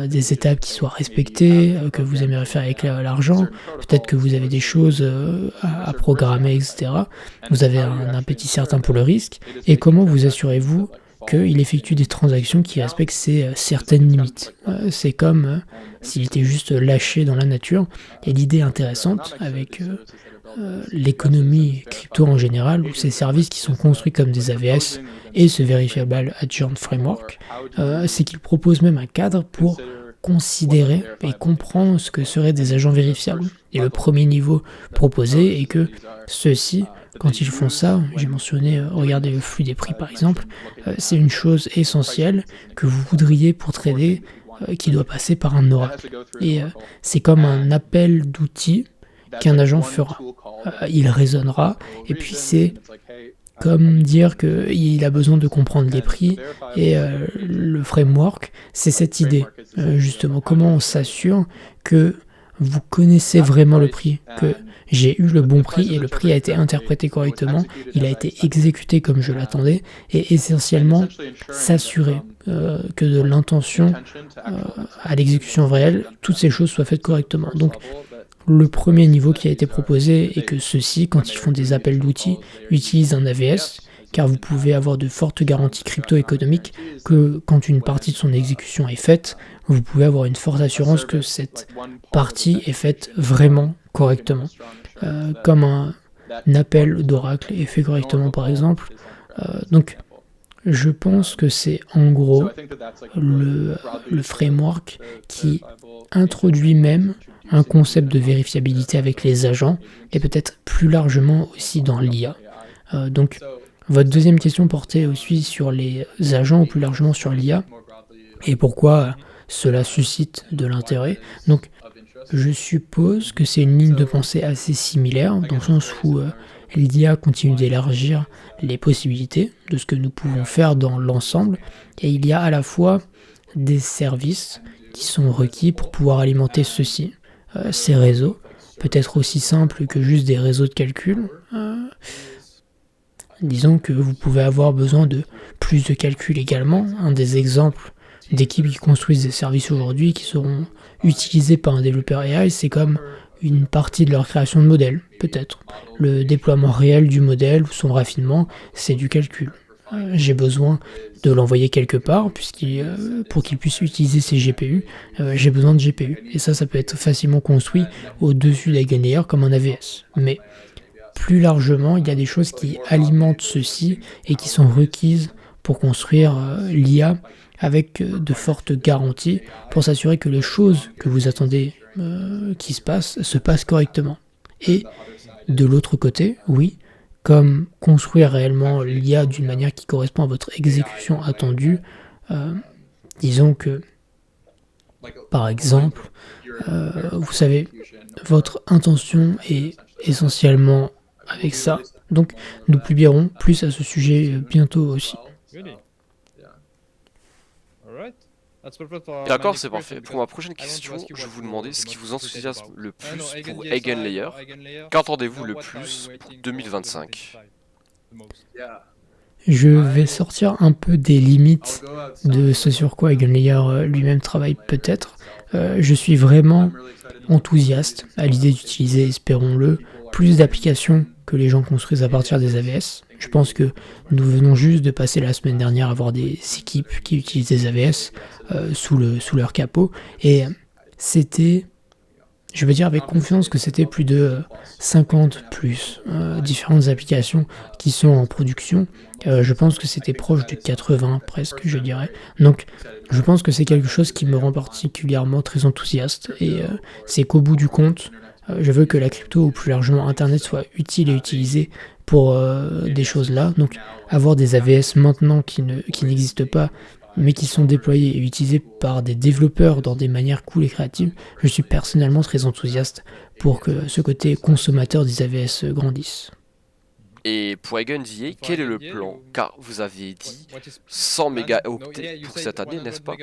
des étapes qui soient respectées, que vous aimeriez faire avec l'argent. Peut-être que vous avez des choses à programmer, etc. Vous avez un appétit certain pour le risque. Et comment vous assurez-vous qu'il effectue des transactions qui respectent certaines limites? C'est comme s'il était juste lâché dans la nature. Et l'idée intéressante avec l'économie crypto en général, ou ces services qui sont construits comme des AVS et ce Verifiable Agent Framework, c'est qu'ils proposent même un cadre pour considérer et comprendre ce que seraient des agents vérifiables. Et le premier niveau proposé est que ceux-ci, quand ils font ça, j'ai mentionné, regardez le flux des prix par exemple, c'est une chose essentielle que vous voudriez pour trader qui doit passer par un oracle. Et c'est comme un appel d'outils qu'un agent fera. Il résonnera, et puis c'est comme dire qu'il a besoin de comprendre les prix, et le framework, c'est cette idée, justement, comment on s'assure que vous connaissez vraiment le prix, que j'ai eu le bon prix et le prix a été interprété correctement, il a été exécuté comme je l'attendais, et essentiellement s'assurer que de l'intention à l'exécution réelle, toutes ces choses soient faites correctement. Donc, le premier niveau qui a été proposé est que ceux-ci, quand ils font des appels d'outils, utilisent un AVS, car vous pouvez avoir de fortes garanties crypto-économiques que quand une partie de son exécution est faite, vous pouvez avoir une forte assurance que cette partie est faite vraiment correctement. Comme un appel d'oracle est fait correctement par exemple. Donc je pense que c'est en gros le framework qui introduit même un concept de vérifiabilité avec les agents et peut-être plus largement aussi dans l'IA. Donc votre deuxième question portait aussi sur les agents ou plus largement sur l'IA et pourquoi cela suscite de l'intérêt. Donc je suppose que c'est une ligne de pensée assez similaire dans le sens où l'IA continue d'élargir les possibilités de ce que nous pouvons faire dans l'ensemble et il y a à la fois des services qui sont requis pour pouvoir alimenter ceci. Ces réseaux, peut-être aussi simples que juste des réseaux de calcul. Disons que vous pouvez avoir besoin de plus de calcul également. Un des exemples d'équipes qui construisent des services aujourd'hui qui seront utilisés par un développeur AI, c'est comme une partie de leur création de modèle, peut-être. Le déploiement réel du modèle ou son raffinement, c'est du calcul. J'ai besoin de l'envoyer quelque part, pour qu'il puisse utiliser ses GPU, j'ai besoin de GPU. Et ça peut être facilement construit au-dessus d'EigenLayer comme un AVS. Mais plus largement, il y a des choses qui alimentent ceci et qui sont requises pour construire l'IA avec de fortes garanties pour s'assurer que les choses que vous attendez qui se passent correctement. Et de l'autre côté, oui, comme construire réellement l'IA d'une manière qui correspond à votre exécution attendue. Disons que, par exemple, vous savez, votre intention est essentiellement avec ça. Donc, nous publierons plus à ce sujet bientôt aussi. D'accord, c'est parfait. Pour ma prochaine question, je vais vous demander ce qui vous enthousiasme le plus pour EigenLayer. Qu'entendez-vous le plus pour 2025? Je vais sortir un peu des limites de ce sur quoi EigenLayer lui-même travaille peut-être. Je suis vraiment enthousiaste à l'idée d'utiliser, espérons-le, plus d'applications que les gens construisent à partir des AVS. Je pense que nous venons juste de passer la semaine dernière à voir des équipes qui utilisent des AVS sous leur capot. Et c'était, je veux dire avec confiance que c'était plus de 50 plus différentes applications qui sont en production. Je pense que c'était proche de 80 presque, je dirais. Donc je pense que c'est quelque chose qui me rend particulièrement très enthousiaste. Et c'est qu'au bout du compte, je veux que la crypto ou plus largement Internet soit utile et utilisée pour des choses là. Donc avoir des AVS maintenant qui n'existent pas mais qui sont déployés et utilisés par des développeurs dans des manières cool et créatives, je suis personnellement très enthousiaste pour que ce côté consommateur des AVS grandisse. Et pour EigenDA, quel est le plan? Car vous avez dit 100 mégaoctets pour cette année, n'est-ce pas?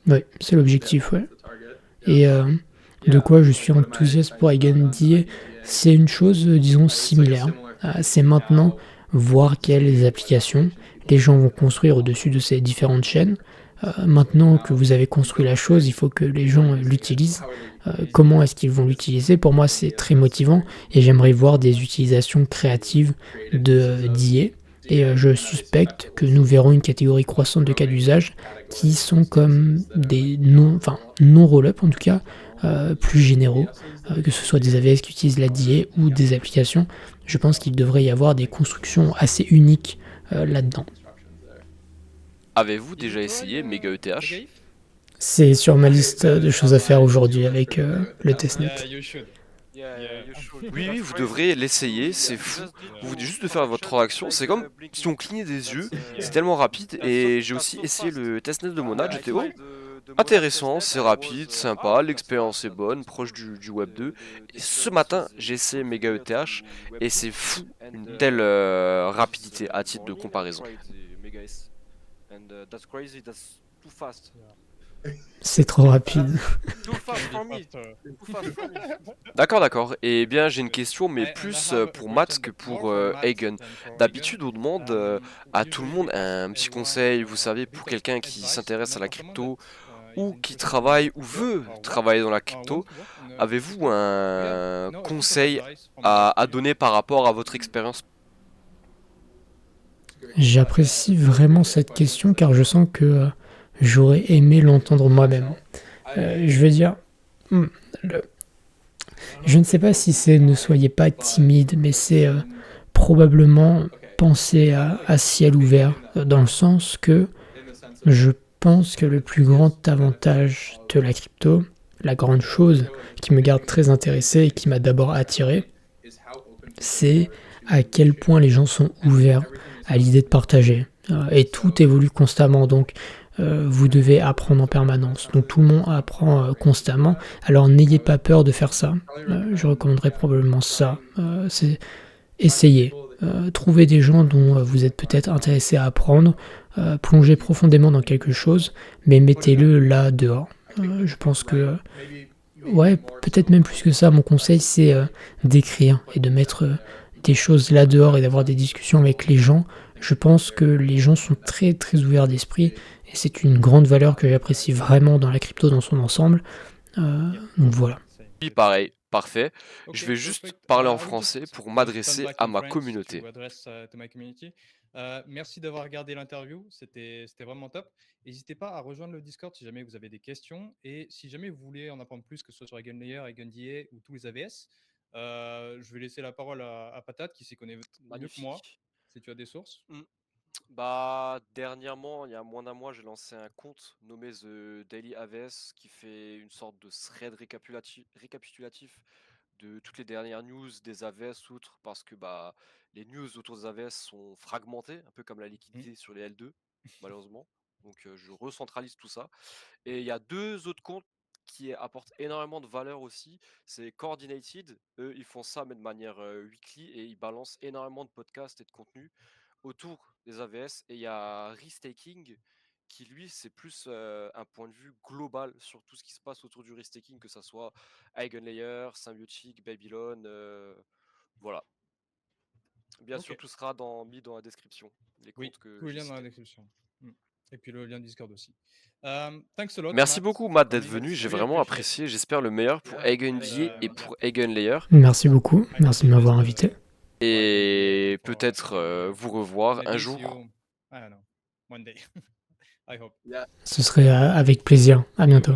Oui, c'est l'objectif, ouais. Et de quoi je suis enthousiaste pour EigenDA, c'est une chose, disons, similaire. C'est maintenant voir quelles applications les gens vont construire au-dessus de ces différentes chaînes. Maintenant que vous avez construit la chose, il faut que les gens l'utilisent. Comment est-ce qu'ils vont l'utiliser? Pour moi, c'est très motivant et j'aimerais voir des utilisations créatives d'IA. Et je suspecte que nous verrons une catégorie croissante de cas d'usage qui sont comme des non roll-up en tout cas, plus généraux, que ce soit des AVS qui utilisent la DIA ou des applications. Je pense qu'il devrait y avoir des constructions assez uniques là-dedans. Avez-vous déjà essayé MegaETH? C'est sur ma liste de choses à faire aujourd'hui avec le testnet. Oui, oui, vous devrez l'essayer, c'est fou. Vous venez juste de faire votre transaction, c'est comme si on clignait des yeux, c'est tellement rapide. Et j'ai aussi essayé le testnet de Monad, j'étais intéressant, c'est rapide, sympa, l'expérience est bonne, proche du Web 2. Et ce matin, j'ai essayé MegaETH et c'est fou, une telle rapidité à titre de comparaison. C'est trop rapide. D'accord, d'accord. Et bien, j'ai une question, mais plus pour Matt que pour Eigen. D'habitude, on demande à tout le monde un petit conseil, vous savez, pour quelqu'un qui s'intéresse à la crypto ou qui travaille ou veut travailler dans la crypto. Avez-vous un conseil à donner par rapport à votre expérience? J'apprécie vraiment cette question car je sens que j'aurais aimé l'entendre moi-même. Je veux dire, je ne sais pas si c'est ne soyez pas timide, mais c'est probablement penser à ciel ouvert, dans le sens que je pense que le plus grand avantage de la crypto, la grande chose qui me garde très intéressé et qui m'a d'abord attiré, c'est à quel point les gens sont ouverts à l'idée de partager. Et tout évolue constamment, donc vous devez apprendre en permanence. Donc tout le monde apprend constamment, alors n'ayez pas peur de faire ça. Je recommanderais probablement ça. C'est essayer. Trouver des gens dont vous êtes peut-être intéressé à apprendre, plonger profondément dans quelque chose, mais mettez-le là dehors. Je pense que, ouais, peut-être même plus que ça, mon conseil c'est d'écrire et de mettre des choses là dehors et d'avoir des discussions avec les gens. Je pense que les gens sont très très ouverts d'esprit et c'est une grande valeur que j'apprécie vraiment dans la crypto dans son ensemble. Donc voilà. Oui, pareil, parfait. Je vais juste parler en français pour m'adresser à ma communauté. Merci d'avoir regardé l'interview, c'était vraiment top. N'hésitez pas à rejoindre le Discord si jamais vous avez des questions et si jamais vous voulez en apprendre plus, que ce soit sur EigenLayer, EigenDA ou tous les AVS. Je vais laisser la parole à Patate qui s'y connaît mieux que moi, si tu as des sources. Bah, dernièrement, il y a moins d'un mois, j'ai lancé un compte nommé The Daily AVS qui fait une sorte de thread récapitulatif de toutes les dernières news des AVS outre parce que bah, les news autour des AVS sont fragmentées, un peu comme la liquidité sur les L2, malheureusement. Donc je recentralise tout ça. Et il y a deux autres comptes qui apportent énormément de valeur aussi. C'est Coordinated. Eux, ils font ça mais de manière weekly et ils balancent énormément de podcasts et de contenu autour des AVS. Et il y a Restaking qui lui c'est plus un point de vue global sur tout ce qui se passe autour du restaking, que ça soit EigenLayer, Symbiotic, Babylon, voilà. Bien sûr, tout sera mis dans la description. Les comptes que tout le lien dans la description. Et puis le lien Discord aussi. Thanks a lot, Merci beaucoup Matt d'être venu, j'ai vraiment apprécié. J'espère le meilleur pour EigenDA et pour EigenLayer. Merci beaucoup, merci de m'avoir invité. Et peut-être vous revoir un jour. Ce serait avec plaisir. À bientôt.